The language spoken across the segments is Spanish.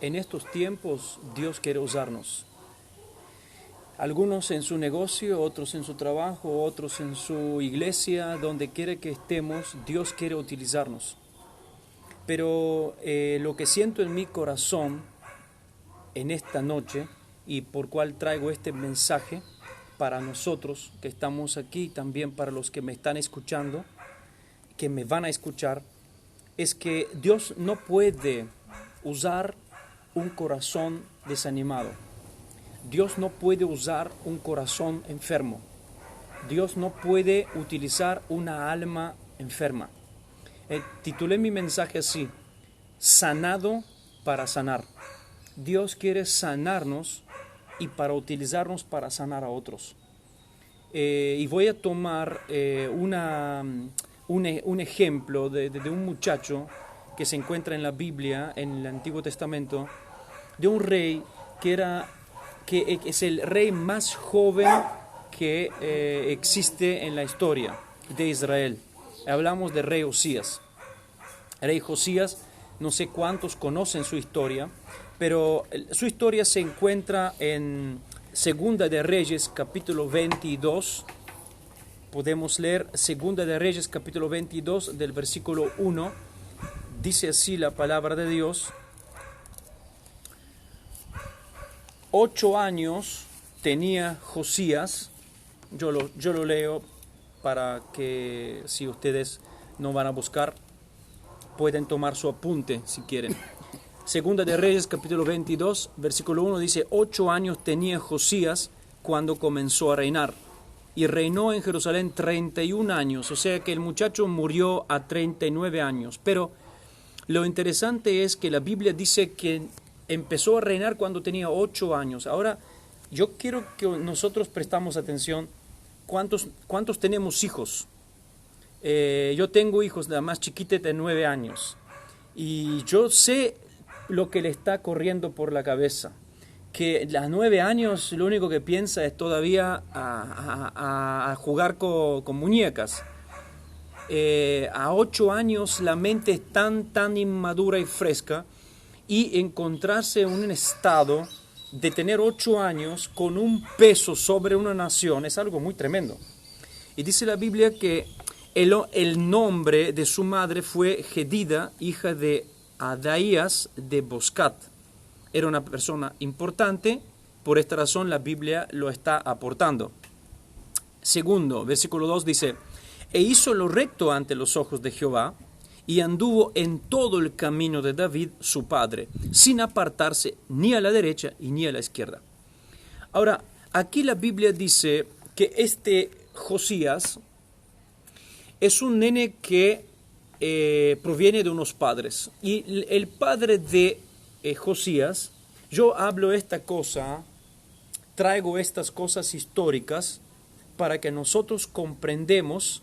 en estos tiempos Dios quiere usarnos. Algunos en su negocio, otros en su trabajo, otros en su iglesia, donde quiera que estemos, Dios quiere utilizarnos. Pero lo que siento en mi corazón en esta noche y por cual traigo este mensaje para nosotros que estamos aquí y también para los que me están escuchando, que me van a escuchar, es que Dios no puede usar un corazón desanimado. Dios no puede usar un corazón enfermo. Dios no puede utilizar una alma enferma. Titulé mi mensaje así: sanado para sanar. Dios quiere sanarnos y para utilizarnos para sanar a otros. Y voy a tomar un ejemplo de un muchacho que se encuentra en la Biblia, en el Antiguo Testamento, de un rey que es el rey más joven que existe en la historia de Israel. Hablamos de rey Josías. Rey Josías, no sé cuántos conocen su historia, pero su historia se encuentra en Segunda de Reyes, capítulo 22. Podemos leer Segunda de Reyes, capítulo 22, del versículo 1. Dice así la palabra de Dios: 8 años tenía Josías. Yo lo leo para que, si ustedes no van a buscar, pueden tomar su apunte si quieren. Segunda de Reyes, capítulo 22, versículo 1 dice: 8 años tenía Josías cuando comenzó a reinar, y reinó en Jerusalén 31 años, o sea que el muchacho murió a 39 años. Pero lo interesante es que la Biblia dice que empezó a reinar cuando tenía 8 años. Ahora, yo quiero que nosotros prestamos atención. ¿Cuántos tenemos hijos? Yo tengo hijos, la más chiquita de 9 años. Y yo sé lo que le está corriendo por la cabeza. Que a 9 años lo único que piensa es todavía a jugar con muñecas. A 8 años la mente es tan inmadura y fresca, y encontrarse en un estado de tener 8 años con un peso sobre una nación es algo muy tremendo. Y dice la Biblia que el nombre de su madre fue Jedida, hija de Adaías de Boscat. Era una persona importante, por esta razón la Biblia lo está aportando. Segundo, versículo 2 dice: e hizo lo recto ante los ojos de Jehová, y anduvo en todo el camino de David su padre, sin apartarse ni a la derecha y ni a la izquierda. Ahora, aquí la Biblia dice que este Josías es un nene que proviene de unos padres. Y el padre de Josías, yo hablo esta cosa, traigo estas cosas históricas para que nosotros comprendamos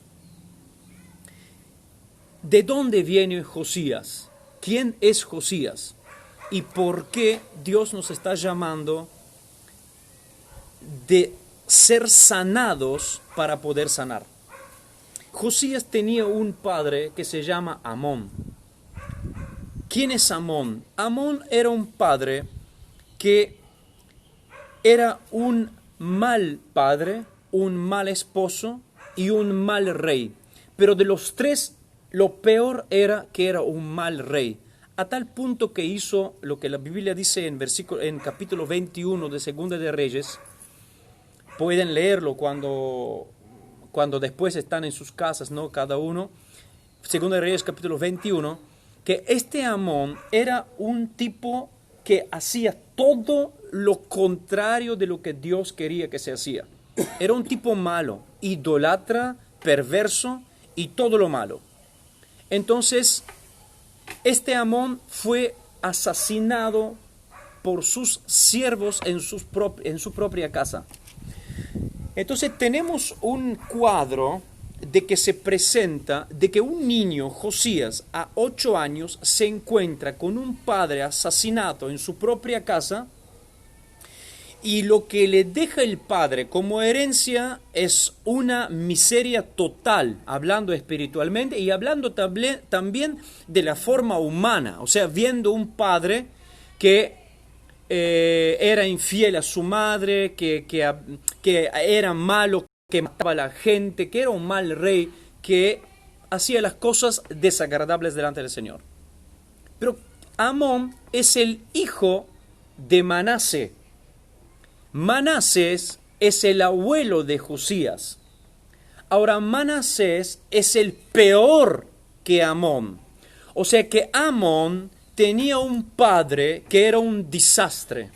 de dónde viene Josías, quién es Josías y por qué Dios nos está llamando de ser sanados para poder sanar. Josías tenía un padre que se llama Amón. ¿Quién es Amón? Amón era un padre que era un mal padre, un mal esposo y un mal rey. Pero de los tres, lo peor era que era un mal rey. A tal punto que hizo lo que la Biblia dice en capítulo 21 de Segunda de Reyes. Pueden leerlo cuando después están en sus casas, ¿no? Cada uno. Segunda de Reyes, capítulo 21, que este Amón era un tipo que hacía todo lo contrario de lo que Dios quería que se hacía. Era un tipo malo, idólatra, perverso y todo lo malo. Entonces, este Amón fue asesinado por sus siervos en su propia casa. Entonces tenemos un cuadro de que se presenta, de que un niño, Josías, a 8 años, se encuentra con un padre asesinado en su propia casa, y lo que le deja el padre como herencia es una miseria total, hablando espiritualmente y hablando también de la forma humana. O sea, viendo un padre que era infiel a su madre, que era malo, que mataba a la gente, que era un mal rey, que hacía las cosas desagradables delante del Señor. Pero Amón es el hijo de Manasés. Manasés es el abuelo de Josías. Ahora, Manasés es el peor que Amón. O sea que Amón tenía un padre que era un desastre.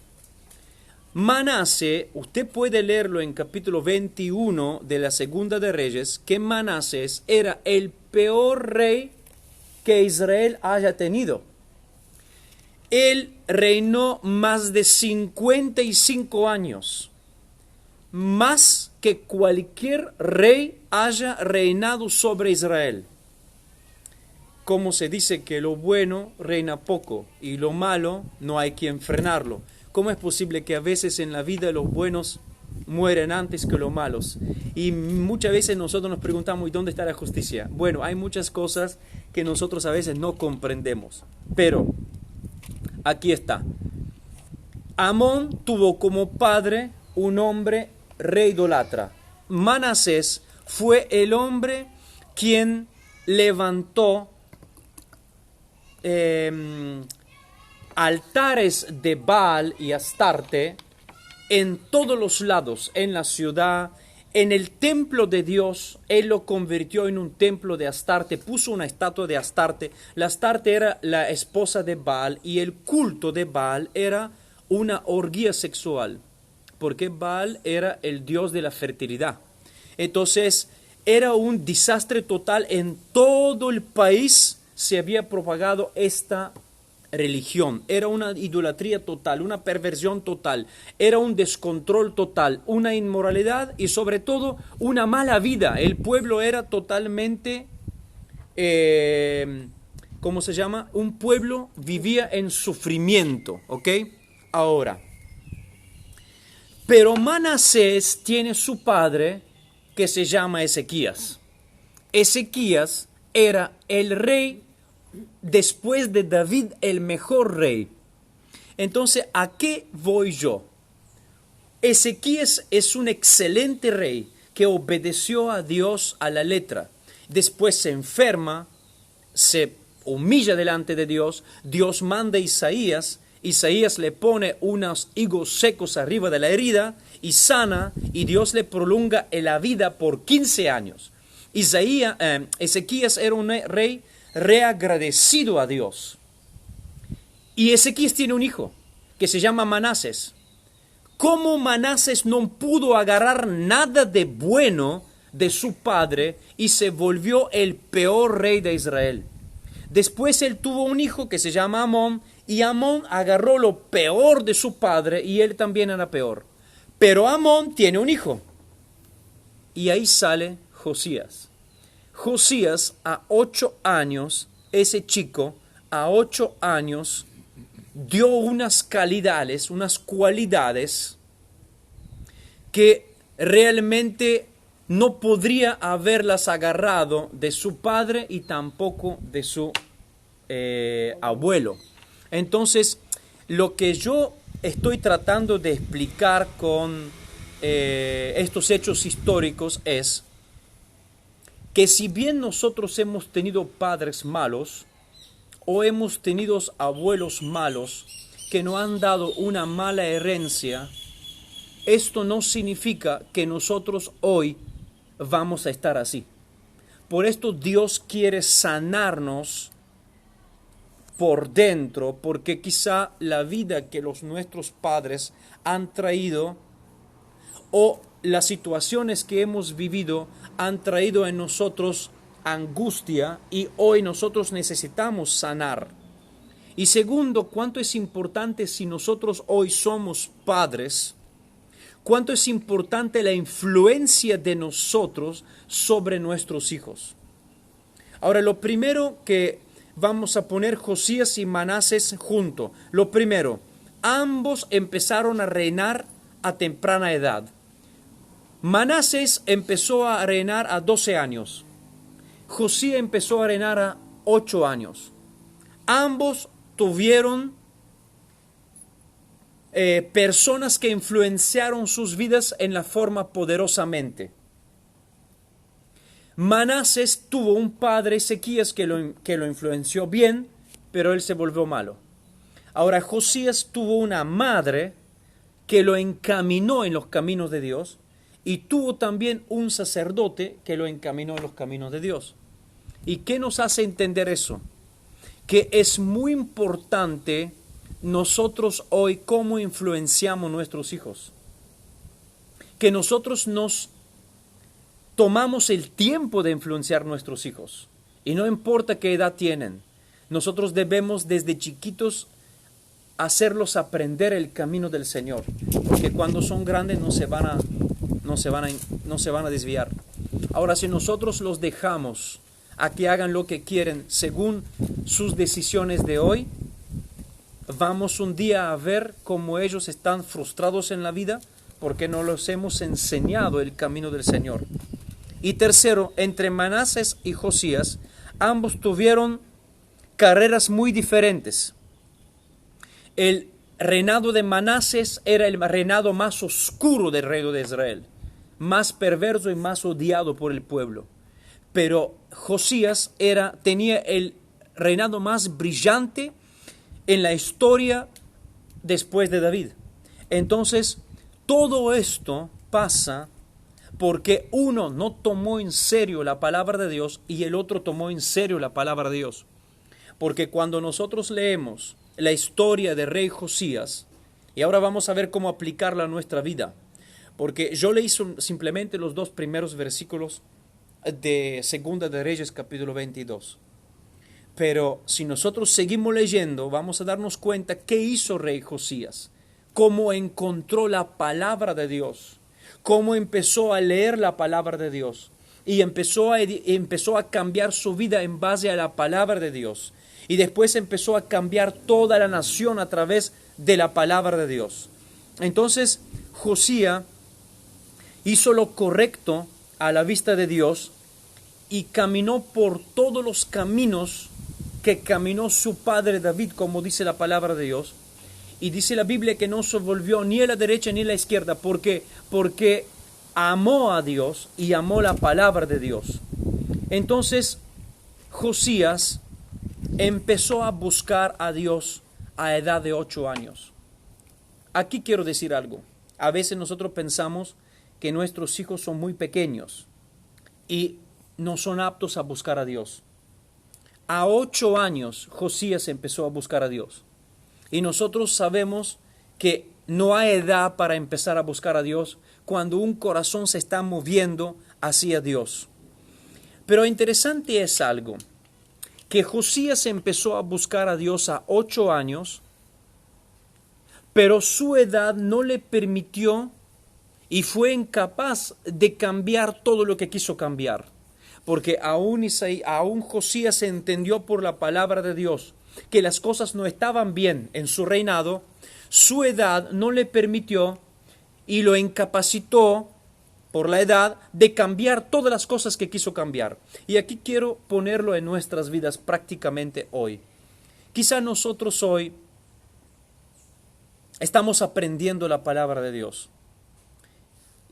Manasés, usted puede leerlo en capítulo 21 de la Segunda de Reyes, que Manasés era el peor rey que Israel haya tenido. Él reinó más de 55 años, más que cualquier rey haya reinado sobre Israel. Como se dice que lo bueno reina poco y lo malo no hay quien frenarlo. ¿Cómo es posible que a veces en la vida los buenos mueren antes que los malos? Y muchas veces nosotros nos preguntamos, ¿y dónde está la justicia? Bueno, hay muchas cosas que nosotros a veces no comprendemos. Pero aquí está. Amón tuvo como padre un hombre rey idólatra. Manasés fue el hombre quien levantó altares de Baal y Astarte en todos los lados, en la ciudad, en el templo de Dios. Él lo convirtió en un templo de Astarte, puso una estatua de Astarte. La Astarte era la esposa de Baal y el culto de Baal era una orgía sexual, porque Baal era el dios de la fertilidad. Entonces, era un desastre total. En todo el país se había propagado esta religión. Era una idolatría total, una perversión total, era un descontrol total, una inmoralidad y sobre todo una mala vida. El pueblo era totalmente, ¿cómo se llama? Un pueblo vivía en sufrimiento, ¿ok? Ahora, pero Manasés tiene su padre que se llama Ezequías. Ezequías era el rey después de David, el mejor rey. Entonces, ¿a qué voy yo? Ezequías es un excelente rey que obedeció a Dios a la letra. Después se enferma, se humilla delante de Dios. Dios manda a Isaías. Isaías le pone unos higos secos arriba de la herida y sana, y Dios le prolonga la vida por 15 años. Ezequías era un rey reagradecido a Dios. Y Ezequías tiene un hijo que se llama Manasés. ¿Cómo Manasés no pudo agarrar nada de bueno de su padre y se volvió el peor rey de Israel? Después él tuvo un hijo que se llama Amón, y Amón agarró lo peor de su padre y él también era peor. Pero Amón tiene un hijo. Y ahí sale Josías. Josías a 8 años, ese chico a 8 años dio unas cualidades que realmente no podría haberlas agarrado de su padre y tampoco de su abuelo. Entonces, lo que yo estoy tratando de explicar con estos hechos históricos es que si bien nosotros hemos tenido padres malos o hemos tenido abuelos malos que nos han dado una mala herencia, esto no significa que nosotros hoy vamos a estar así. Por esto Dios quiere sanarnos por dentro, porque quizá la vida que nuestros padres han traído o las situaciones que hemos vivido han traído en nosotros angustia y hoy nosotros necesitamos sanar. Y segundo, cuánto es importante si nosotros hoy somos padres, cuánto es importante la influencia de nosotros sobre nuestros hijos. Ahora, lo primero que vamos a poner Josías y Manasés juntos. Lo primero, ambos empezaron a reinar a temprana edad. Manasés empezó a reinar a 12 años. Josías empezó a reinar a 8 años. Ambos tuvieron personas que influenciaron sus vidas en la forma poderosamente. Manasés tuvo un padre, Ezequías, que lo influenció bien, pero él se volvió malo. Ahora Josías tuvo una madre que lo encaminó en los caminos de Dios, y tuvo también un sacerdote que lo encaminó en los caminos de Dios. ¿Y qué nos hace entender eso? Que es muy importante nosotros hoy cómo influenciamos a nuestros hijos. Que nosotros nos tomamos el tiempo de influenciar a nuestros hijos. Y no importa qué edad tienen. Nosotros debemos desde chiquitos hacerlos aprender el camino del Señor. Porque cuando son grandes no se van a desviar. Ahora, si nosotros los dejamos a que hagan lo que quieren según sus decisiones de hoy, vamos un día a ver cómo ellos están frustrados en la vida porque no los hemos enseñado el camino del Señor. Y tercero, entre Manasés y Josías, ambos tuvieron carreras muy diferentes. El reinado de Manasés era el reinado más oscuro del reino de Israel, más perverso y más odiado por el pueblo. Pero Josías tenía el reinado más brillante en la historia después de David. Entonces, todo esto pasa porque uno no tomó en serio la palabra de Dios y el otro tomó en serio la palabra de Dios. Porque cuando nosotros leemos la historia de rey Josías, y ahora vamos a ver cómo aplicarla a nuestra vida, porque yo leí simplemente los 2 primeros versículos de Segunda de Reyes capítulo 22. Pero si nosotros seguimos leyendo, vamos a darnos cuenta qué hizo rey Josías, cómo encontró la palabra de Dios, cómo empezó a leer la palabra de Dios y empezó a cambiar su vida en base a la palabra de Dios. Y después empezó a cambiar toda la nación a través de la palabra de Dios. Entonces, Josías hizo lo correcto a la vista de Dios y caminó por todos los caminos que caminó su padre David, como dice la palabra de Dios. Y dice la Biblia que no se volvió ni a la derecha ni a la izquierda, porque amó a Dios y amó la palabra de Dios. Entonces, Josías empezó a buscar a Dios a edad de 8 años. Aquí quiero decir algo. A veces nosotros pensamos que nuestros hijos son muy pequeños y no son aptos a buscar a Dios. A 8 años Josías empezó a buscar a Dios. Y nosotros sabemos que no hay edad para empezar a buscar a Dios cuando un corazón se está moviendo hacia Dios. Pero interesante es algo, que Josías empezó a buscar a Dios a 8 años, pero su edad no le permitió y fue incapaz de cambiar todo lo que quiso cambiar. Porque aún Josías entendió por la palabra de Dios que las cosas no estaban bien en su reinado, su edad no le permitió y lo incapacitó por la edad de cambiar todas las cosas que quiso cambiar. Y aquí quiero ponerlo en nuestras vidas prácticamente hoy. Quizá nosotros hoy estamos aprendiendo la palabra de Dios.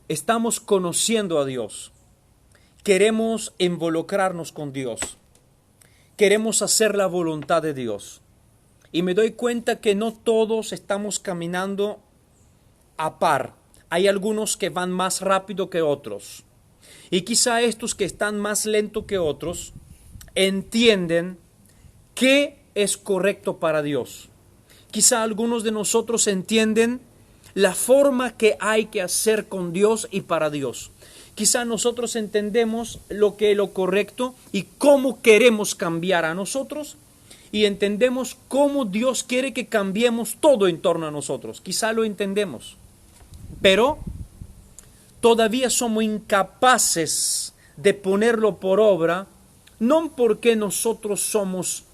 Estamos conociendo a Dios. Queremos involucrarnos con Dios. Queremos hacer la voluntad de Dios. Y me doy cuenta que no todos estamos caminando a par. Hay algunos que van más rápido que otros. Y quizá estos que están más lento que otros entienden qué es correcto para Dios. Quizá algunos de nosotros entienden la forma que hay que hacer con Dios y para Dios. Quizá nosotros entendemos lo que es lo correcto y cómo queremos cambiar a nosotros y entendemos cómo Dios quiere que cambiemos todo en torno a nosotros. Quizá lo entendemos, pero todavía somos incapaces de ponerlo por obra, no porque nosotros somos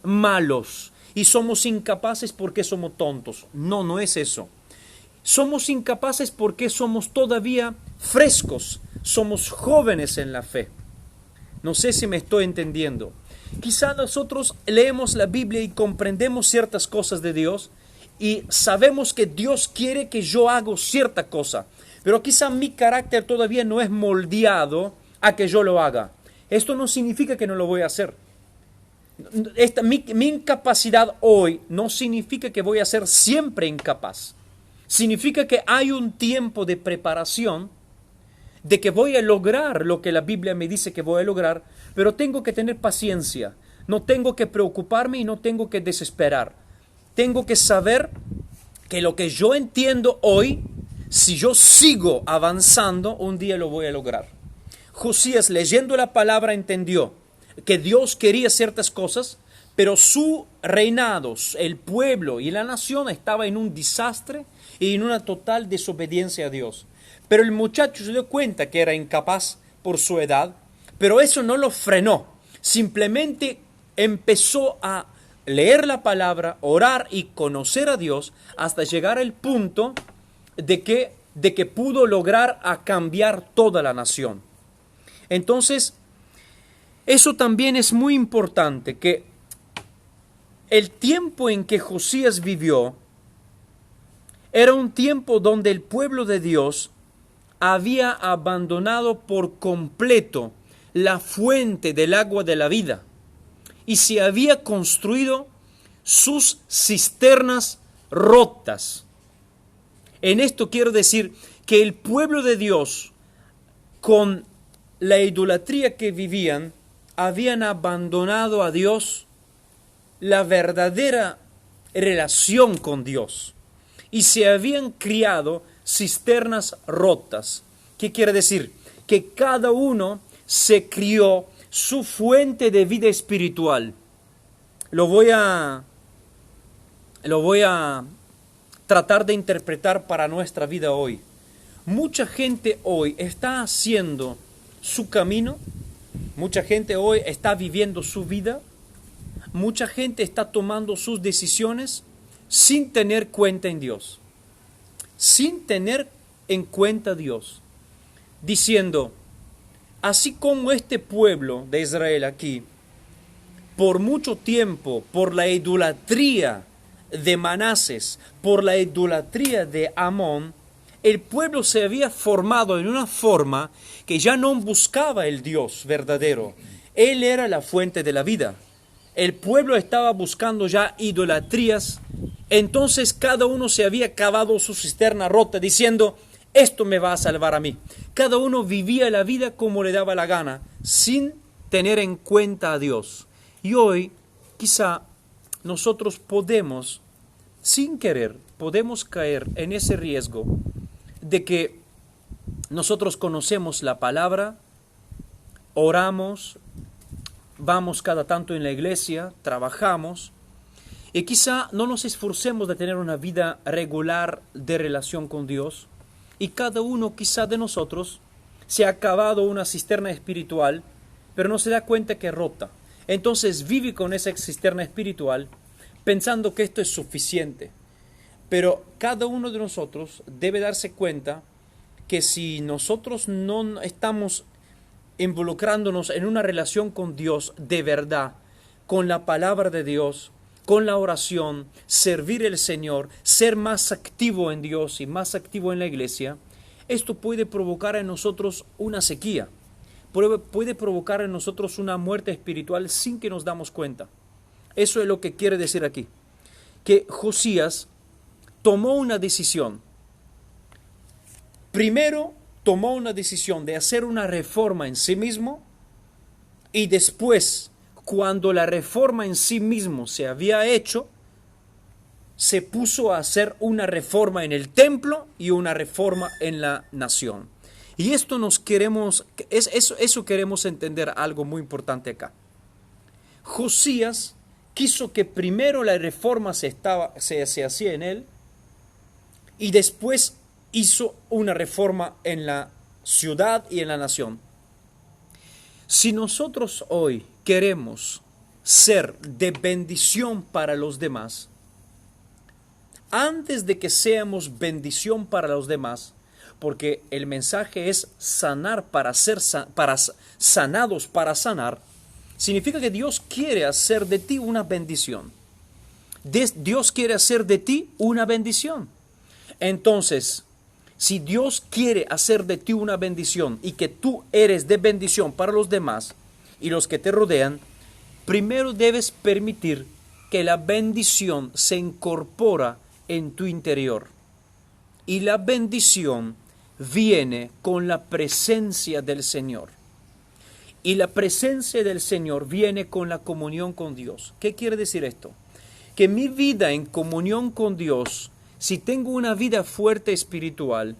malos y somos incapaces porque somos tontos. No, no es eso. Somos incapaces porque somos todavía frescos, somos jóvenes en la fe. No sé si me estoy entendiendo. Quizá nosotros leemos la Biblia y comprendemos ciertas cosas de Dios y sabemos que Dios quiere que yo haga cierta cosa, pero quizá mi carácter todavía no es moldeado a que yo lo haga. Esto no significa que no lo voy a hacer. Mi incapacidad hoy no significa que voy a ser siempre incapaz. Significa que hay un tiempo de preparación, de que voy a lograr lo que la Biblia me dice que voy a lograr, pero tengo que tener paciencia. No tengo que preocuparme y no tengo que desesperar. Tengo que saber que lo que yo entiendo hoy, si yo sigo avanzando, un día lo voy a lograr. Josías, leyendo la palabra, entendió que Dios quería ciertas cosas, pero su reinado, el pueblo y la nación estaba en un desastre y en una total desobediencia a Dios. Pero el muchacho se dio cuenta que era incapaz por su edad, pero eso no lo frenó. Simplemente empezó a leer la palabra, orar y conocer a Dios hasta llegar al punto de que pudo lograr a cambiar toda la nación. Entonces, eso también es muy importante, que el tiempo en que Josías vivió era un tiempo donde el pueblo de Dios había abandonado por completo la fuente del agua de la vida y se había construido sus cisternas rotas. En esto quiero decir que el pueblo de Dios, con la idolatría que vivían, habían abandonado a Dios, la verdadera relación con Dios, y se habían criado cisternas rotas. ¿Qué quiere decir? Que cada uno se crió su fuente de vida espiritual. Lo voy a tratar de interpretar para nuestra vida hoy. Mucha gente hoy está haciendo su camino, mucha gente hoy está viviendo su vida, mucha gente está tomando sus decisiones sin tener cuenta en Dios, sin tener en cuenta a Dios, diciendo, así como este pueblo de Israel aquí, por mucho tiempo, por la idolatría de Manases, por la idolatría de Amón, el pueblo se había formado en una forma que ya no buscaba el Dios verdadero. Él era la fuente de la vida. El pueblo estaba buscando ya idolatrías. Entonces cada uno se había cavado su cisterna rota diciendo, esto me va a salvar a mí. Cada uno vivía la vida como le daba la gana, sin tener en cuenta a Dios. Y hoy quizá nosotros podemos, sin querer, podemos caer en ese riesgo de que nosotros conocemos la palabra, oramos, vamos cada tanto en la iglesia, trabajamos, y quizá no nos esforcemos de tener una vida regular de relación con Dios, y cada uno quizá de nosotros se ha cavado una cisterna espiritual, pero no se da cuenta que es rota. Entonces vive con esa cisterna espiritual pensando que esto es suficiente. Pero cada uno de nosotros debe darse cuenta que si nosotros no estamos involucrándonos en una relación con Dios de verdad, con la palabra de Dios, con la oración, servir al Señor, ser más activo en Dios y más activo en la iglesia, esto puede provocar en nosotros una sequía, puede provocar en nosotros una muerte espiritual sin que nos damos cuenta. Eso es lo que quiere decir aquí, que Josías tomó una decisión. Primero tomó una decisión de hacer una reforma en sí mismo y después, cuando la reforma en sí mismo se había hecho, se puso a hacer una reforma en el templo y una reforma en la nación. Y esto eso queremos entender algo muy importante acá. Josías quiso que primero la reforma se hacía en él y después hizo una reforma en la ciudad y en la nación. Si nosotros hoy queremos ser de bendición para los demás, antes de que seamos bendición para los demás, porque el mensaje es sanar para ser sanados para sanar, significa que Dios quiere hacer de ti una bendición. Dios quiere hacer de ti una bendición. Entonces, si Dios quiere hacer de ti una bendición y que tú eres de bendición para los demás y los que te rodean, primero debes permitir que la bendición se incorpora en tu interior. Y la bendición viene con la presencia del Señor. Y la presencia del Señor viene con la comunión con Dios. ¿Qué quiere decir esto? Que mi vida en comunión con Dios, si tengo una vida fuerte espiritual,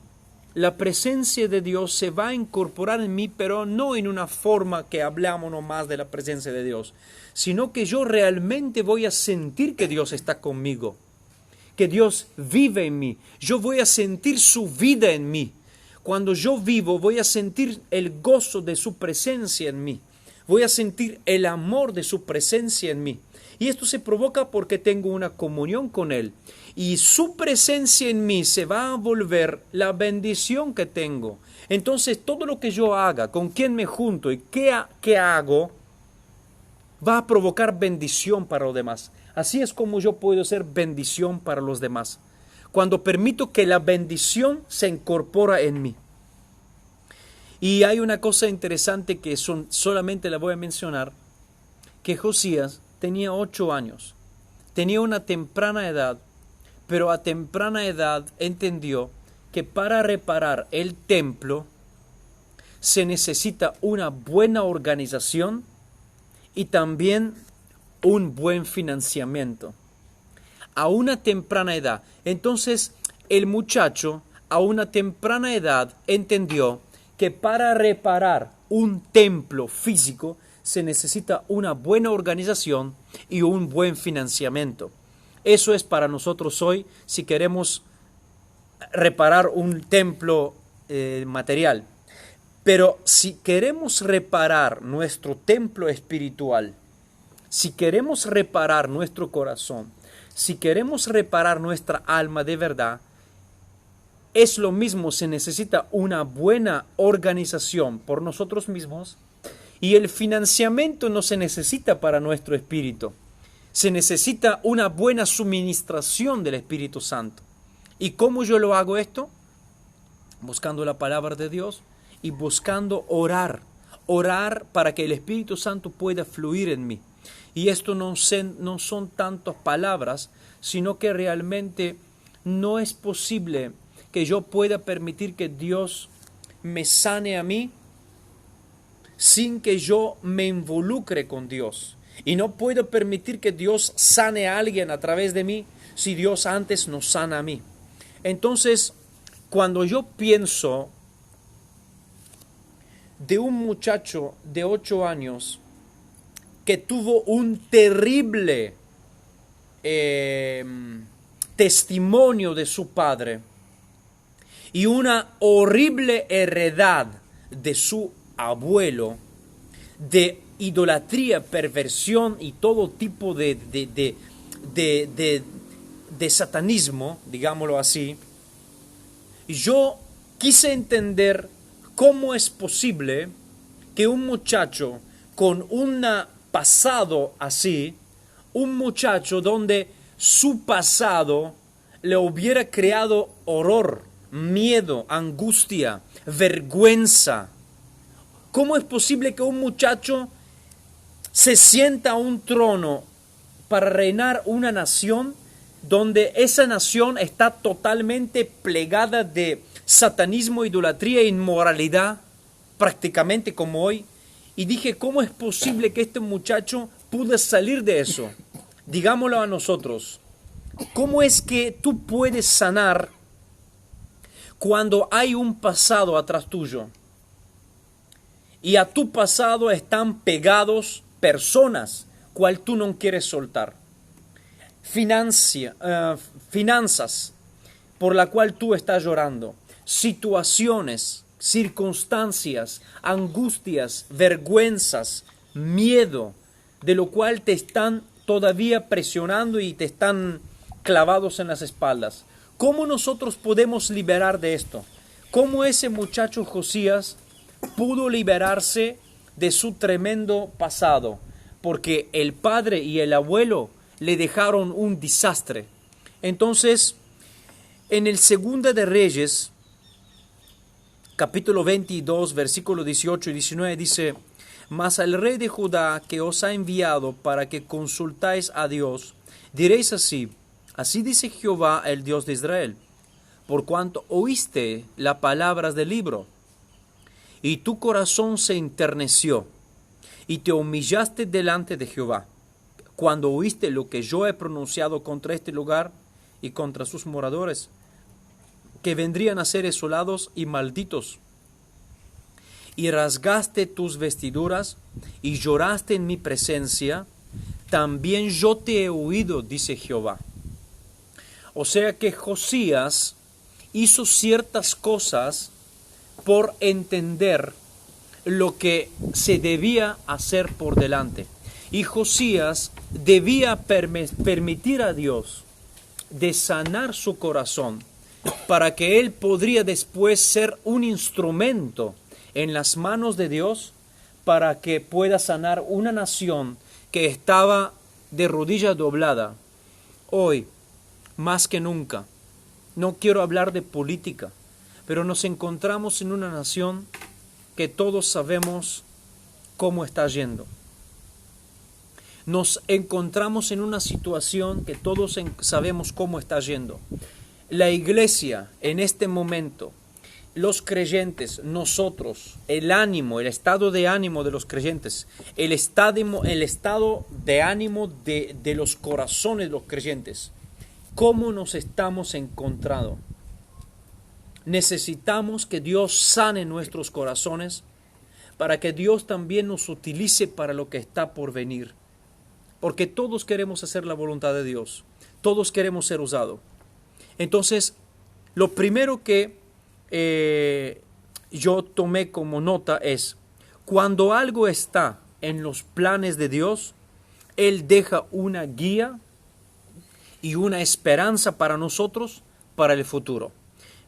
la presencia de Dios se va a incorporar en mí, pero no en una forma que hablamos nomás de la presencia de Dios, sino que yo realmente voy a sentir que Dios está conmigo, que Dios vive en mí. Yo voy a sentir su vida en mí. Cuando yo vivo, voy a sentir el gozo de su presencia en mí. Voy a sentir el amor de su presencia en mí. Y esto se provoca porque tengo una comunión con Él. Y su presencia en mí se va a volver la bendición que tengo. Entonces todo lo que yo haga, con quién me junto y qué hago, va a provocar bendición para los demás. Así es como yo puedo ser bendición para los demás. Cuando permito que la bendición se incorpora en mí. Y hay una cosa interesante que solamente la voy a mencionar, que Josías tenía 8 años, tenía una temprana edad, pero a temprana edad entendió que para reparar el templo se necesita una buena organización y también un buen financiamiento. A una temprana edad. Entonces el muchacho a una temprana edad entendió que para reparar un templo físico se necesita una buena organización y un buen financiamiento. Eso es para nosotros hoy si queremos reparar un templo material. Pero si queremos reparar nuestro templo espiritual, si queremos reparar nuestro corazón, si queremos reparar nuestra alma de verdad, es lo mismo, se necesita una buena organización por nosotros mismos y el financiamiento no se necesita para nuestro espíritu. Se necesita una buena suministración del Espíritu Santo. ¿Y cómo yo lo hago esto? Buscando la palabra de Dios y buscando orar. Orar para que el Espíritu Santo pueda fluir en mí. Y esto no son tantas palabras, sino que realmente no es posible que yo pueda permitir que Dios me sane a mí sin que yo me involucre con Dios. Y no puedo permitir que Dios sane a alguien a través de mí si Dios antes no sana a mí. Entonces, cuando yo pienso de un muchacho de 8 años que tuvo un terrible testimonio de su padre y una horrible heredad de su abuelo, de idolatría, perversión y todo tipo de satanismo, digámoslo así, yo quise entender cómo es posible que un muchacho con un pasado así, un muchacho donde su pasado le hubiera creado horror, miedo, angustia, vergüenza. ¿Cómo es posible que un muchacho se sienta a un trono para reinar una nación donde esa nación está totalmente plegada de satanismo, idolatría e inmoralidad, prácticamente como hoy? Y dije, ¿cómo es posible que este muchacho pudo salir de eso? Digámoslo a nosotros. ¿Cómo es que tú puedes sanar cuando hay un pasado atrás tuyo? Y a tu pasado están pegados personas, cual tú no quieres soltar. Finanzas, por la cual tú estás llorando. Situaciones, circunstancias, angustias, vergüenzas, miedo, de lo cual te están todavía presionando y te están clavados en las espaldas. ¿Cómo nosotros podemos liberar de esto? ¿Cómo ese muchacho Josías pudo liberarse de su tremendo pasado? Porque el padre y el abuelo le dejaron un desastre. Entonces, en el Segunda de Reyes, capítulo 22, versículos 18 y 19 dice: Mas al rey de Judá que os ha enviado para que consultáis a Dios, diréis así: Así dice Jehová, el Dios de Israel, por cuanto oíste las palabras del libro, y tu corazón se enterneció, y te humillaste delante de Jehová, cuando oíste lo que yo he pronunciado contra este lugar y contra sus moradores, que vendrían a ser desolados y malditos. Y rasgaste tus vestiduras y lloraste en mi presencia, también yo te he oído, dice Jehová. O sea que Josías hizo ciertas cosas por entender lo que se debía hacer por delante. Y Josías debía permitir a Dios de sanar su corazón, para que él podría después ser un instrumento en las manos de Dios para que pueda sanar una nación que estaba de rodilla doblada. Hoy, más que nunca, no quiero hablar de política, pero nos encontramos en una nación que todos sabemos cómo está yendo. Nos encontramos en una situación que todos sabemos cómo está yendo. La iglesia en este momento, los creyentes, nosotros, el ánimo, el estado de ánimo de los creyentes, el estado de ánimo de los corazones de los creyentes, ¿cómo nos estamos encontrando? Necesitamos que Dios sane nuestros corazones para que Dios también nos utilice para lo que está por venir. Porque todos queremos hacer la voluntad de Dios, todos queremos ser usados. Entonces, lo primero que yo tomé como nota es: cuando algo está en los planes de Dios, Él deja una guía y una esperanza para nosotros para el futuro.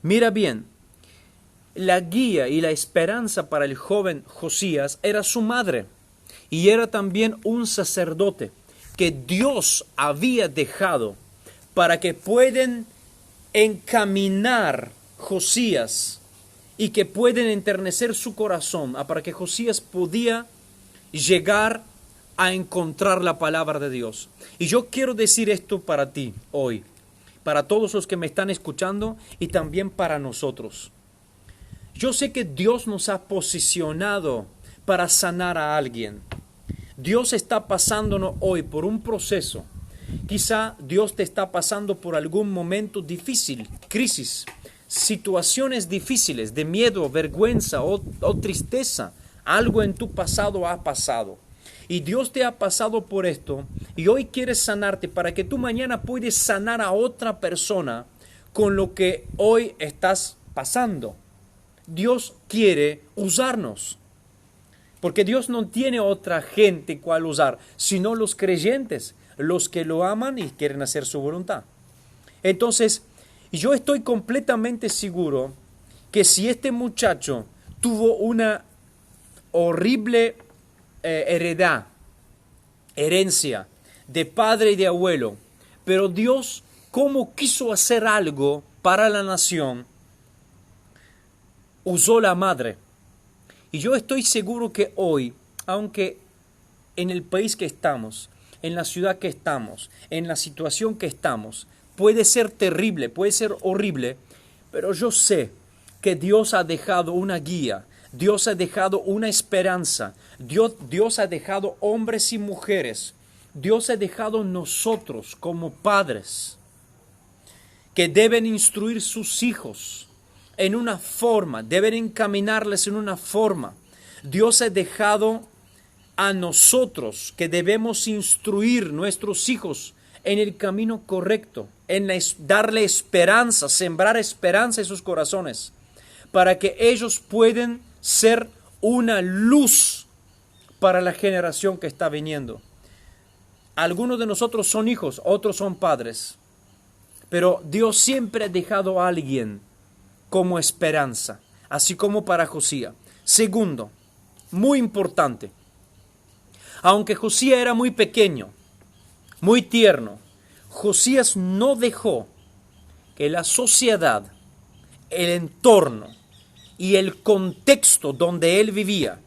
Mira bien, la guía y la esperanza para el joven Josías era su madre, y era también un sacerdote que Dios había dejado para que puedan encaminar Josías y que pueden enternecer su corazón, para que Josías podía llegar a encontrar la palabra de Dios. Y yo quiero decir esto para ti hoy, para todos los que me están escuchando y también para nosotros. Yo sé que Dios nos ha posicionado para sanar a alguien. Dios está pasándonos hoy por un proceso. Quizá Dios te está pasando por algún momento difícil, crisis, situaciones difíciles de miedo, vergüenza o tristeza. Algo en tu pasado ha pasado. Y Dios te ha pasado por esto y hoy quiere sanarte para que tú mañana puedas sanar a otra persona con lo que hoy estás pasando. Dios quiere usarnos. Porque Dios no tiene otra gente cual usar, sino los creyentes, los que lo aman y quieren hacer su voluntad. Entonces, yo estoy completamente seguro que si este muchacho tuvo una horrible herencia de padre y de abuelo, pero Dios, como quiso hacer algo para la nación, usó la madre. Y yo estoy seguro que hoy, aunque en el país que estamos, en la ciudad que estamos, en la situación que estamos, puede ser terrible, puede ser horrible, pero yo sé que Dios ha dejado una guía, Dios ha dejado una esperanza, Dios ha dejado hombres y mujeres, Dios ha dejado nosotros como padres que deben instruir sus hijos en una forma, deben encaminarles en una forma. Dios ha dejado a nosotros que debemos instruir nuestros hijos en el camino correcto, en darle esperanza, sembrar esperanza en sus corazones, para que ellos puedan ser una luz para la generación que está viniendo. Algunos de nosotros son hijos, otros son padres, pero Dios siempre ha dejado a alguien como esperanza, así como para Josías. Segundo, muy importante, aunque Josías era muy pequeño, muy tierno. Josías no dejó que la sociedad, el entorno y el contexto donde él vivía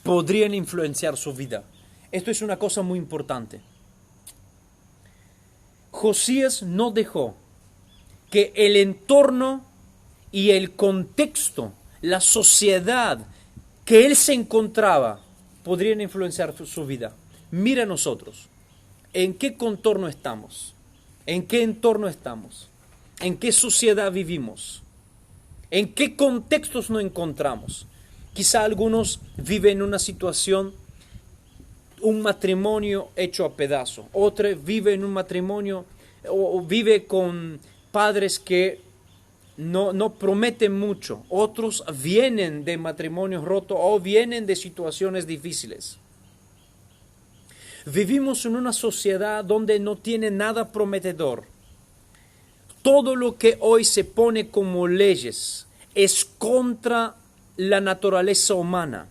podrían influenciar su vida. Esto es una cosa muy importante. Josías no dejó que el entorno y el contexto, la sociedad que él se encontraba, podrían influenciar su vida. Mira nosotros, ¿en qué contorno estamos? ¿En qué entorno estamos? ¿En qué sociedad vivimos? ¿En qué contextos nos encontramos? Quizá algunos viven en una situación, un matrimonio hecho a pedazos. Otros viven en un matrimonio o vive con padres que no prometen mucho. Otros vienen de matrimonios rotos o vienen de situaciones difíciles. Vivimos en una sociedad donde no tiene nada prometedor. Todo lo que hoy se pone como leyes es contra la naturaleza humana.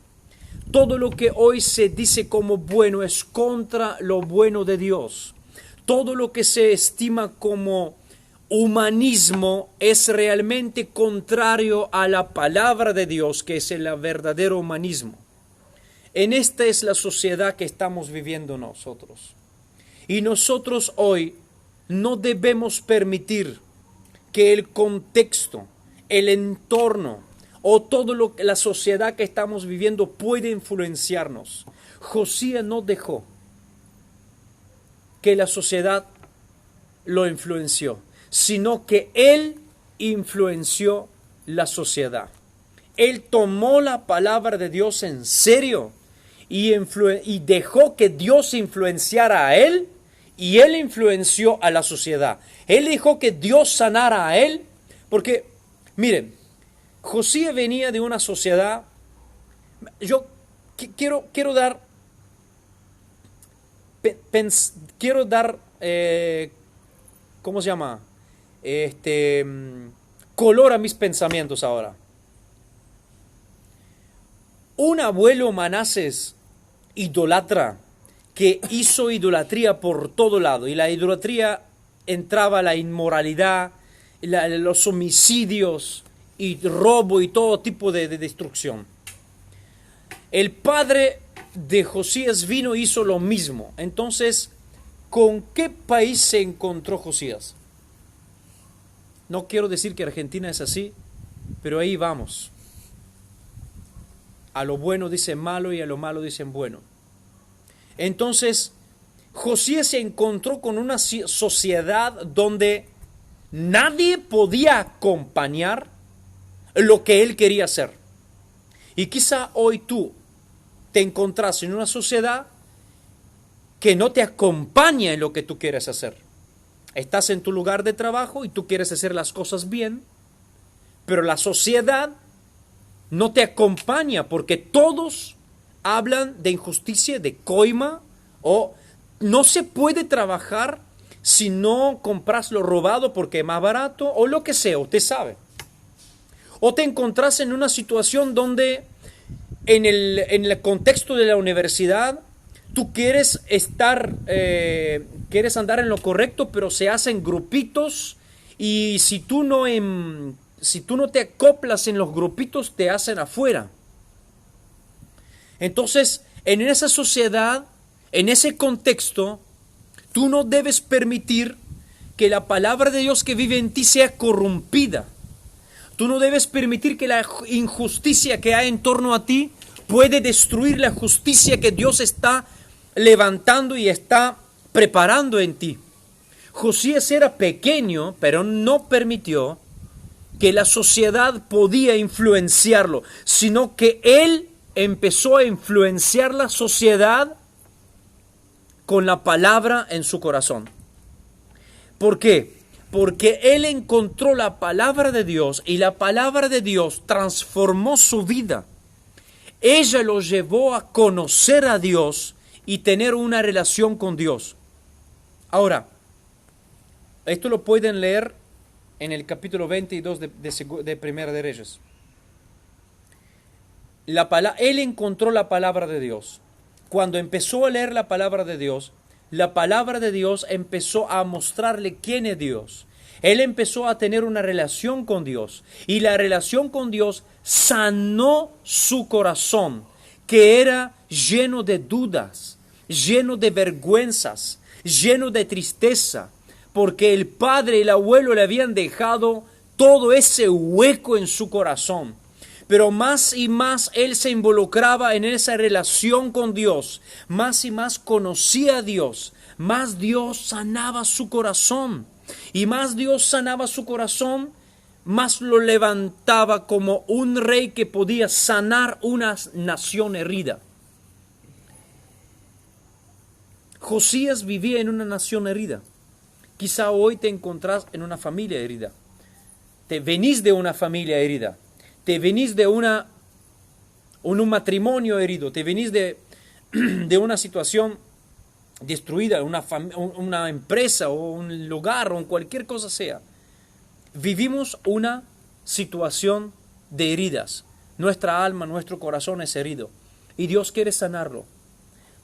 Todo lo que hoy se dice como bueno es contra lo bueno de Dios. Todo lo que se estima como humanismo es realmente contrario a la palabra de Dios, que es el verdadero humanismo. En esta es la sociedad que estamos viviendo nosotros. Y nosotros hoy no debemos permitir que el contexto, el entorno o todo lo que la sociedad que estamos viviendo pueda influenciarnos. Josías no dejó que la sociedad lo influenció, sino que él influenció la sociedad. Él tomó la palabra de Dios en serio y dejó que Dios influenciara a él, y él influenció a la sociedad. Él dejó que Dios sanara a él, porque, miren, Josías venía de una sociedad. Yo quiero dar ¿cómo se llama? Color a mis pensamientos ahora. Un abuelo Manases idólatra que hizo idolatría por todo lado, y la idolatría entraba la inmoralidad, los homicidios y robo y todo tipo de destrucción. El padre de Josías vino y hizo lo mismo. Entonces, ¿con qué país se encontró Josías? No quiero decir que Argentina es así, pero ahí vamos. A lo bueno dicen malo y a lo malo dicen bueno. Entonces, Josías se encontró con una sociedad donde nadie podía acompañar lo que él quería hacer. Y quizá hoy tú te encontrás en una sociedad que no te acompaña en lo que tú quieres hacer. Estás en tu lugar de trabajo y tú quieres hacer las cosas bien, pero la sociedad no te acompaña porque todos hablan de injusticia, de coima, o no se puede trabajar si no compras lo robado porque es más barato, o lo que sea, usted sabe. O te encontrás en una situación donde en el contexto de la universidad tú quieres andar en lo correcto, pero se hacen grupitos, y si tú no te acoplas en los grupitos, te hacen afuera. Entonces, en esa sociedad, en ese contexto, tú no debes permitir que la palabra de Dios que vive en ti sea corrompida. Tú no debes permitir que la injusticia que hay en torno a ti puede destruir la justicia que Dios está levantando y está preparando en ti. Josías era pequeño, pero no permitió que la sociedad podía influenciarlo, sino que él empezó a influenciar la sociedad con la palabra en su corazón. ¿Por qué? Porque él encontró la palabra de Dios y la palabra de Dios transformó su vida. Ella lo llevó a conocer a Dios y tener una relación con Dios. Ahora, esto lo pueden leer en el capítulo 22 de Primera de Reyes. Él encontró la palabra de Dios. Cuando empezó a leer la palabra de Dios, la palabra de Dios empezó a mostrarle quién es Dios. Él empezó a tener una relación con Dios. Y la relación con Dios sanó su corazón, que era lleno de dudas, lleno de vergüenzas, lleno de tristeza, porque el padre y el abuelo le habían dejado todo ese hueco en su corazón. Pero más y más él se involucraba en esa relación con Dios, más y más conocía a Dios, más Dios sanaba su corazón. Y más Dios sanaba su corazón, más lo levantaba como un rey que podía sanar una nación herida. Josías vivía en una nación herida. Quizá hoy te encontrás en una familia herida. Te venís de una familia herida. Te venís de un matrimonio herido. Te venís de una situación destruida, una empresa o un lugar o cualquier cosa sea. Vivimos una situación de heridas. Nuestra alma, nuestro corazón es herido. Y Dios quiere sanarlo.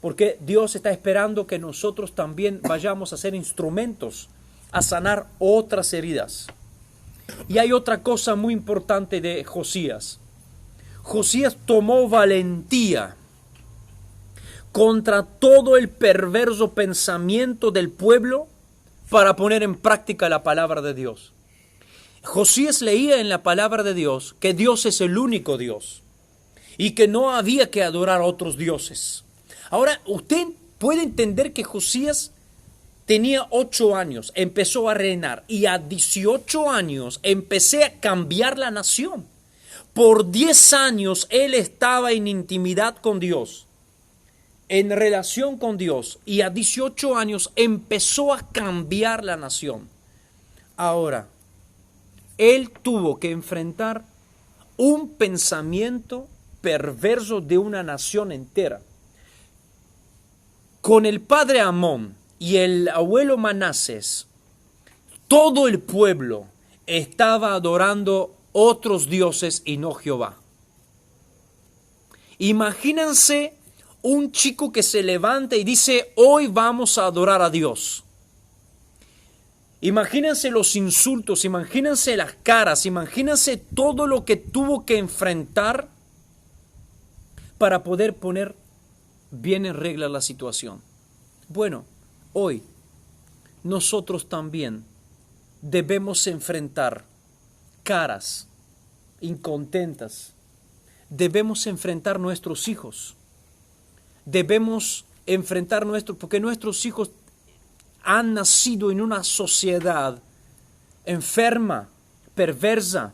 Porque Dios está esperando que nosotros también vayamos a ser instrumentos a sanar otras heridas. Y hay otra cosa muy importante de Josías. Josías tomó valentía contra todo el perverso pensamiento del pueblo para poner en práctica la palabra de Dios. Josías leía en la palabra de Dios que Dios es el único Dios y que no había que adorar a otros dioses. Ahora, usted puede entender que Josías tenía 8 años, empezó a reinar y a 18 años empecé a cambiar la nación. Por 10 años él estaba en intimidad con Dios, en relación con Dios, y a 18 años empezó a cambiar la nación. Ahora, él tuvo que enfrentar un pensamiento perverso de una nación entera. Con el padre Amón y el abuelo Manasés, todo el pueblo estaba adorando otros dioses y no Jehová. Imagínense un chico que se levanta y dice, hoy vamos a adorar a Dios. Imagínense los insultos, imagínense las caras, imagínense todo lo que tuvo que enfrentar para poder poner bien en regla la situación. Bueno, hoy nosotros también debemos enfrentar caras incontentas. Debemos enfrentar nuestros hijos. Debemos enfrentar porque nuestros hijos han nacido en una sociedad enferma, perversa,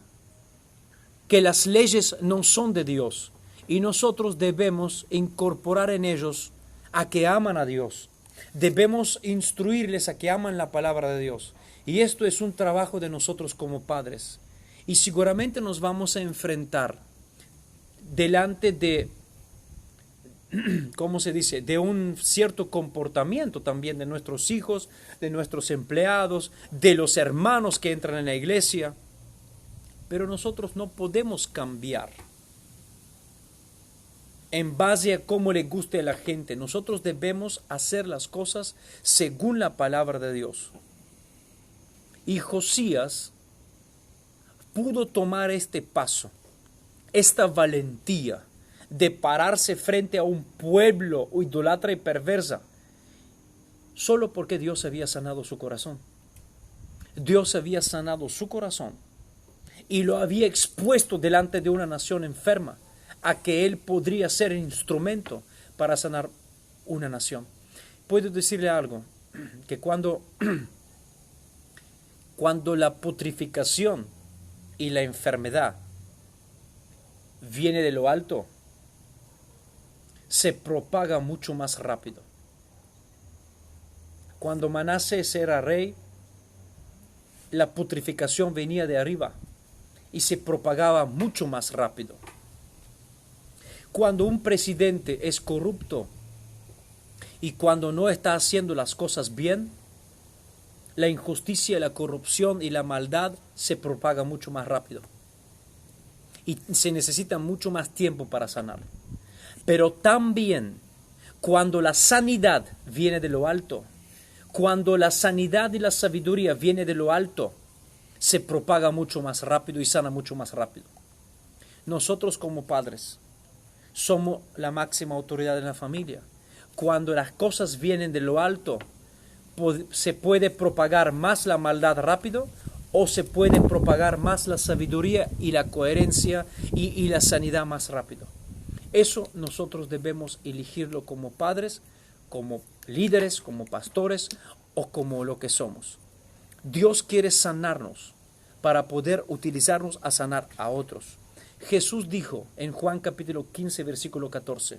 que las leyes no son de Dios. Y nosotros debemos incorporar en ellos a que aman a Dios. Debemos instruirles a que aman la palabra de Dios. Y esto es un trabajo de nosotros como padres. Y seguramente nos vamos a enfrentar delante de, ¿cómo se dice?, de un cierto comportamiento también de nuestros hijos, de nuestros empleados, de los hermanos que entran en la iglesia. Pero nosotros no podemos cambiar en base a cómo le guste a la gente. Nosotros debemos hacer las cosas según la palabra de Dios. Y Josías pudo tomar este paso, esta valentía de pararse frente a un pueblo idólatra y perversa, solo porque Dios había sanado su corazón. Dios había sanado su corazón y lo había expuesto delante de una nación enferma, a que él podría ser el instrumento para sanar una nación. Puedo decirle algo, que cuando la putrificación y la enfermedad viene de lo alto, se propaga mucho más rápido. Cuando Manasés era rey, la putrificación venía de arriba y se propagaba mucho más rápido. Cuando un presidente es corrupto y cuando no está haciendo las cosas bien, la injusticia, la corrupción y la maldad se propaga mucho más rápido. Y se necesita mucho más tiempo para sanar. Pero también Cuando la sanidad viene de lo alto, cuando la sanidad y la sabiduría viene de lo alto, se propaga mucho más rápido y sana mucho más rápido. Nosotros como padres somos la máxima autoridad en la familia. Cuando las cosas vienen de lo alto, se puede propagar más la maldad rápido o se puede propagar más la sabiduría y la coherencia y la sanidad más rápido. Eso nosotros debemos elegirlo como padres, como líderes, como pastores o como lo que somos. Dios quiere sanarnos para poder utilizarnos a sanar a otros. Jesús dijo en Juan capítulo 15, versículo 14,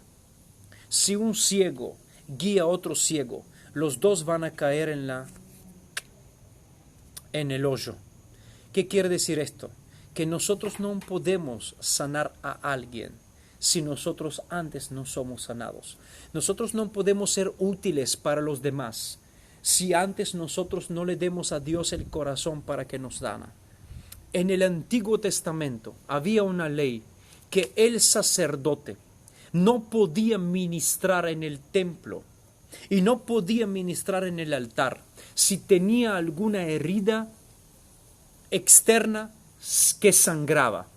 si un ciego guía a otro ciego, los dos van a caer en el hoyo. ¿Qué quiere decir esto? Que nosotros no podemos sanar a alguien si nosotros antes no somos sanados. Nosotros no podemos ser útiles para los demás si antes nosotros no le demos a Dios el corazón para que nos sana. En el Antiguo Testamento había una ley que el sacerdote no podía ministrar en el templo y no podía ministrar en el altar si tenía alguna herida externa que sangraba.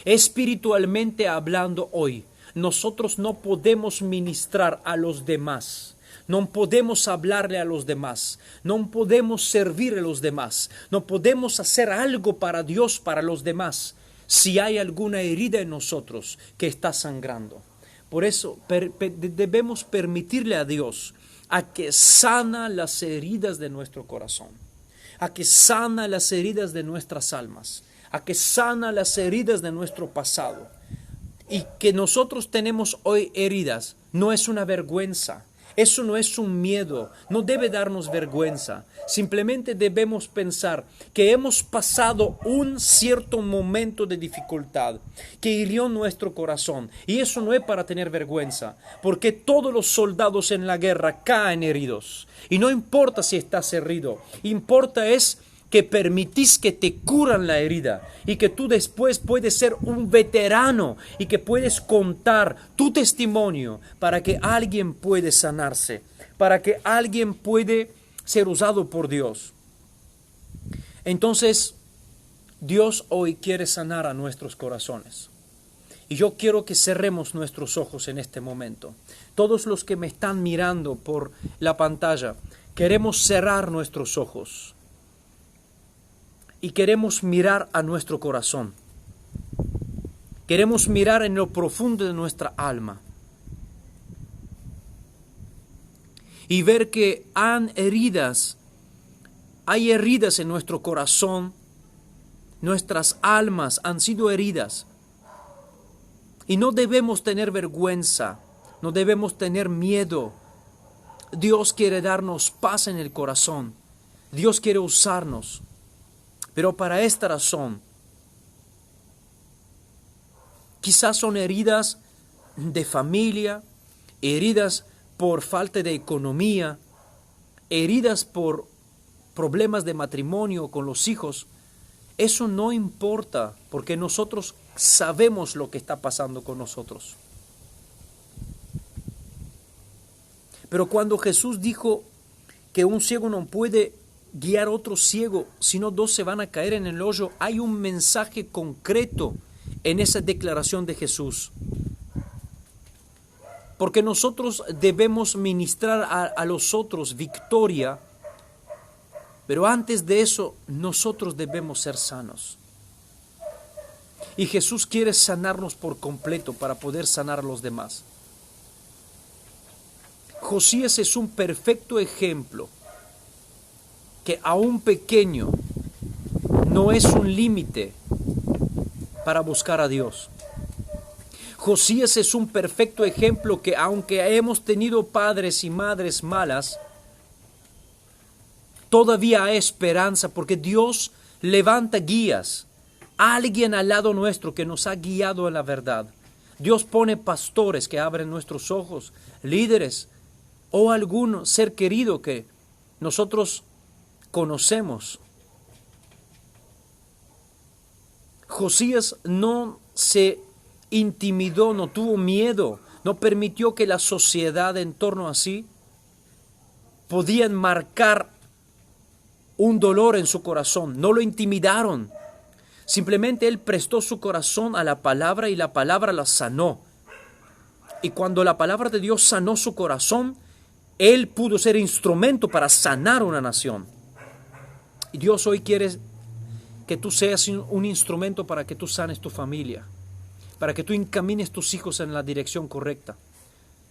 Espiritualmente hablando hoy, nosotros no podemos ministrar a los demás, no podemos hablarle a los demás, no podemos servir a los demás, no podemos hacer algo para Dios, para los demás, si hay alguna herida en nosotros que está sangrando. Por eso debemos permitirle a Dios a que sana las heridas de nuestro corazón, a que sana las heridas de nuestras almas, a que sana las heridas de nuestro pasado. Y que nosotros tenemos hoy heridas no es una vergüenza, eso no es un miedo, no debe darnos vergüenza. Simplemente debemos pensar que hemos pasado un cierto momento de dificultad que hirió nuestro corazón. Y eso no es para tener vergüenza, porque todos los soldados en la guerra caen heridos. Y no importa si estás herido, importa es que permitís que te curan la herida y que tú después puedes ser un veterano y que puedes contar tu testimonio para que alguien puede sanarse, para que alguien puede ser usado por Dios. Entonces, Dios hoy quiere sanar a nuestros corazones. Y yo quiero que cerremos nuestros ojos en este momento. Todos los que me están mirando por la pantalla, queremos cerrar nuestros ojos. Y queremos mirar a nuestro corazón. Queremos mirar en lo profundo de nuestra alma. Y ver que hay heridas en nuestro corazón. Nuestras almas han sido heridas. Y no debemos tener vergüenza. No debemos tener miedo. Dios quiere darnos paz en el corazón. Dios quiere usarnos. Pero para esta razón, quizás son heridas de familia, heridas por falta de economía, heridas por problemas de matrimonio con los hijos. Eso no importa, porque nosotros sabemos lo que está pasando con nosotros. Pero cuando Jesús dijo que un ciego no puede guiar a otro ciego, sino dos se van a caer en el hoyo, hay un mensaje concreto en esa declaración de Jesús. Porque nosotros debemos ministrar a los otros victoria, pero antes de eso nosotros debemos ser sanos. Y Jesús quiere sanarnos por completo para poder sanar a los demás. Josías es un perfecto ejemplo que aún pequeño no es un límite para buscar a Dios. Josías es un perfecto ejemplo que aunque hemos tenido padres y madres malas, todavía hay esperanza porque Dios levanta guías, alguien al lado nuestro que nos ha guiado en la verdad. Dios pone pastores que abren nuestros ojos, líderes o algún ser querido que nosotros conocemos. Josías no se intimidó, no tuvo miedo, no permitió que la sociedad en torno a sí podían marcar un dolor en su corazón, no lo intimidaron. Simplemente él prestó su corazón a la palabra y la palabra la sanó. Y cuando la palabra de Dios sanó su corazón, él pudo ser instrumento para sanar una nación. Y Dios hoy quiere que tú seas un instrumento para que tú sanes tu familia, para que tú encamines tus hijos en la dirección correcta,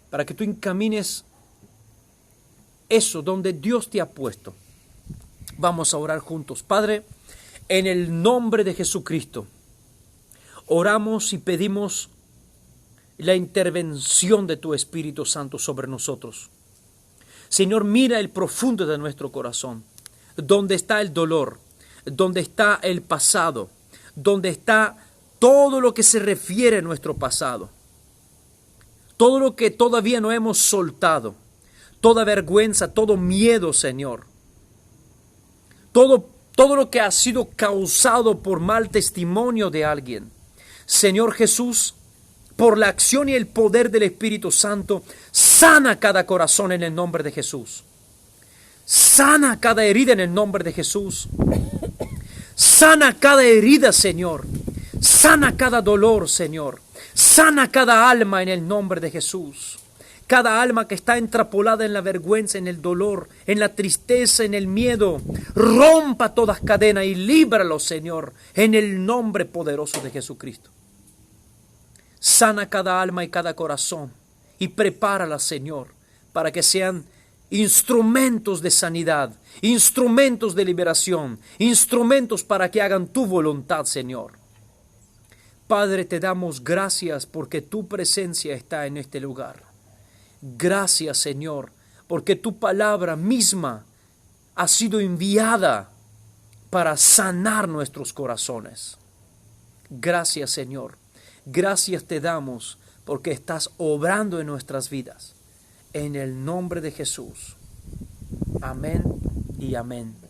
para que tú encamines eso donde Dios te ha puesto. Vamos a orar juntos. Padre, en el nombre de Jesucristo, oramos y pedimos la intervención de tu Espíritu Santo sobre nosotros. Señor, mira el profundo de nuestro corazón, donde está el dolor, donde está el pasado, donde está todo lo que se refiere a nuestro pasado, todo lo que todavía no hemos soltado, toda vergüenza, todo miedo, Señor, todo lo que ha sido causado por mal testimonio de alguien. Señor Jesús, por la acción y el poder del Espíritu Santo, sana cada corazón en el nombre de Jesús. Sana cada herida en el nombre de Jesús. Sana cada herida, Señor. Sana cada dolor, Señor. Sana cada alma en el nombre de Jesús. Cada alma que está entrapolada en la vergüenza, en el dolor, en la tristeza, en el miedo, rompa todas cadenas y líbralo, Señor, en el nombre poderoso de Jesucristo. Sana cada alma y cada corazón y prepárala, Señor, para que sean instrumentos de sanidad, instrumentos de liberación, instrumentos para que hagan tu voluntad, Señor. Padre, te damos gracias porque tu presencia está en este lugar. Gracias, Señor, porque tu palabra misma ha sido enviada para sanar nuestros corazones. Gracias, Señor. Gracias te damos porque estás obrando en nuestras vidas. En el nombre de Jesús. Amén y amén.